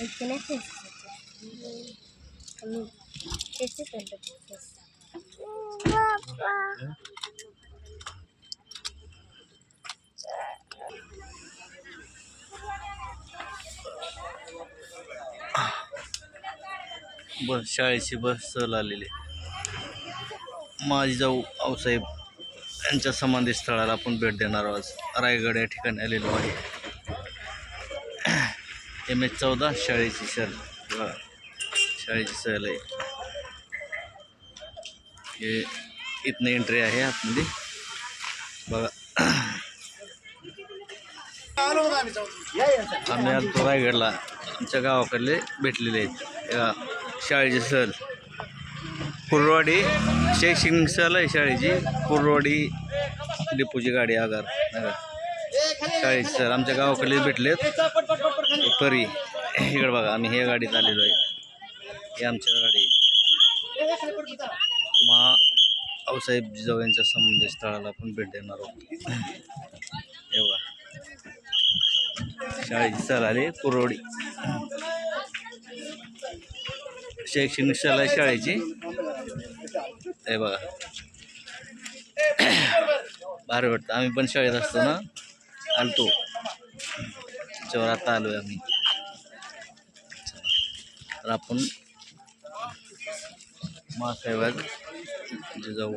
बस शाळेची बस सहल आलेली. माझी जाऊ आऊसाहेब यांच्या समाधी स्थळाला आपण भेट देणार आहोत. रायगड या ठिकाणी आलेलो आहे. MH14 शाळेची सहल, शाळेची सहल आहे. हे इथनं एंट्री आहे आतमध्ये बघा. आम्ही आलतो रायगडला, आमच्या गावाकडले भेटलेले आहेत. शाळेची सहल कुर्रवाडी शैक्षणिक सहल आहे शाळेची. कुर्रवाडी डिपोची गाडी आगार शाळेची सहल आमच्या गावाकडले भेटलेत तरी. इकडे बघा, आम्ही ह्या गाडीत आलेलो आहे. हे आमच्या गाडी आऊसाहेब जिजाऊ यांच्या समाधी स्थळाला आपण भेट देणार आहोत. एवढा शाळेची सहल आली कुर्रवाडी शैक्षणिक सहल आहे शाळेची. हे बघा भारी वाटतं. आम्ही पण शाळेत असताना आलतो त्याच्यावर आता आलोय आम्ही. तर आपण मासाहेब जिजाऊ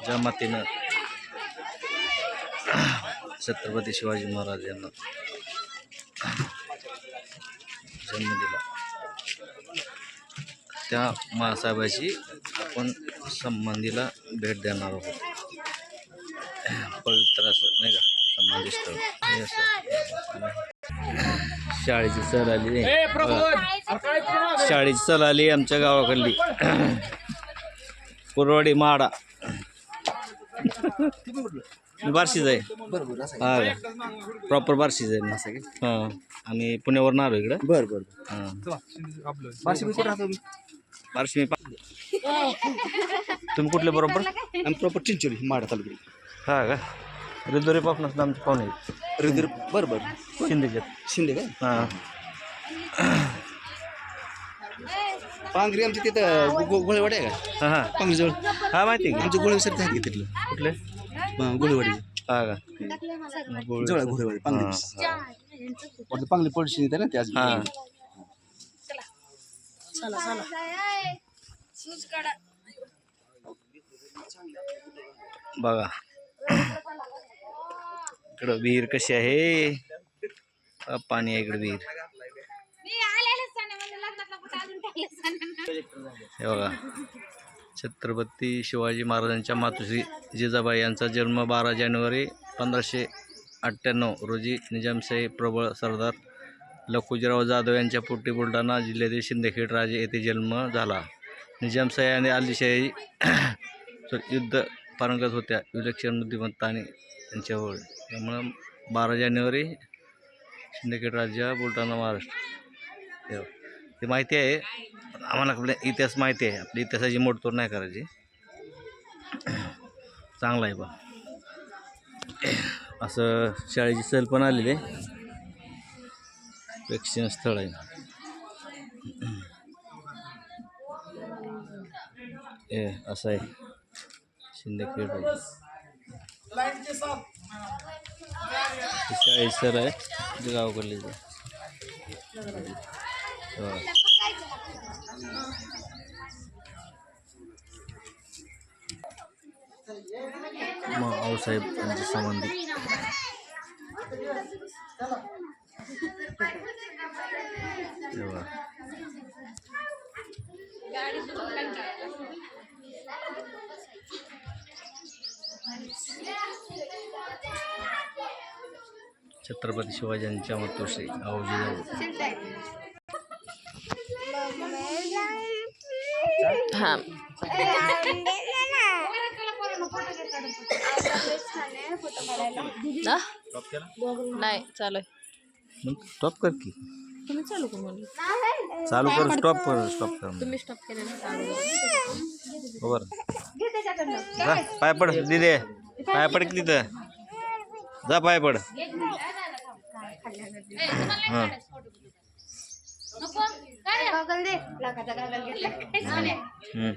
ज्या मातीनं छत्रपती शिवाजी महाराज यांना जन्म दिला त्या मासाहेबाची आपण संबंधीला भेट देणार आहोत. पवित्र असं नाही का समाधी स्थळ. शाळेची सहल आली, शाळेची सहल आली आमच्या गावाकडली कुर्रवाडी महाडा. बार्शीच आहे. हा प्रॉपर बार्शीच आहे ना. हां आम्ही पुण्यावरून आलो इकडं. बरं बरं. हां बार्शी मी तुम्ही कुठले बरोबर? आम्ही प्रॉपर चिंचोली माडा तालुक्यात. हा का? रिदोरी पासूनच आमचे पाहुणे रिदोरी. बरं बरं. शिंदे काय? हां पांगरी आमच्या तिथं गोळेवाडी आहे का? हां पांगरीजवळ. हा माहिती आहे की आमच्या गोळेसर आहे तिथलं. कुठले? गोळेवाडी. हा का? जवळ गोळेवाडी पांगरी. पांगरी पडशी ना ते. आज हां बघा इकडं विहीर कशी आहे. पाणी आहे इकडे विहीर. हे बघा छत्रपती शिवाजी महाराजांच्या मातोश्री जिजाबाई यांचा जन्म 12 जानेवारी 1598 रोजी निजामशाही प्रबळ सरदार लखुजीराव जाधव यांच्या पोटी बुलढाणा जिल्ह्यातील शिंदखेड राजे येथे जन्म झाला. निजामशाही आणि आदिलशाही युद्ध पारंगत होत्या. विलक्षण बुद्धिमत्ता आणि त्यांच्यावर त्यामुळं 12 जानेवारी शिंदखेड राज्य बुलढाणा महाराष्ट्र. हे माहिती आहे आम्हाला. आपल्या इतिहास माहिती आहे. आपल्या इतिहासाची मोडतोड नाही करायची. चांगला आहे बा. असं शाळेची सहल पण आलेली आहे. प्रेक्षणीय स्थळ आहे हे. असं आहे शिंदखेड शाळेची सहल आहे गावाकडली. मग आऊसाहेब यांची समाधी. छत्रपती शिवाजींच्या मातोश्री जिजाऊ. हां नाही चालू आहे. मग स्टॉप कर की. तुम्ही चालू कर म्हणलं. चालू कर. स्टॉप कर. स्टॉप कर. तुम्ही स्टॉप केलं बरोबर. जा पाय पड दिदे. पाय पड की तिथं जा. पाय पड. हां गॉगल दे लाखाचा गॉगल घेतला हम्म.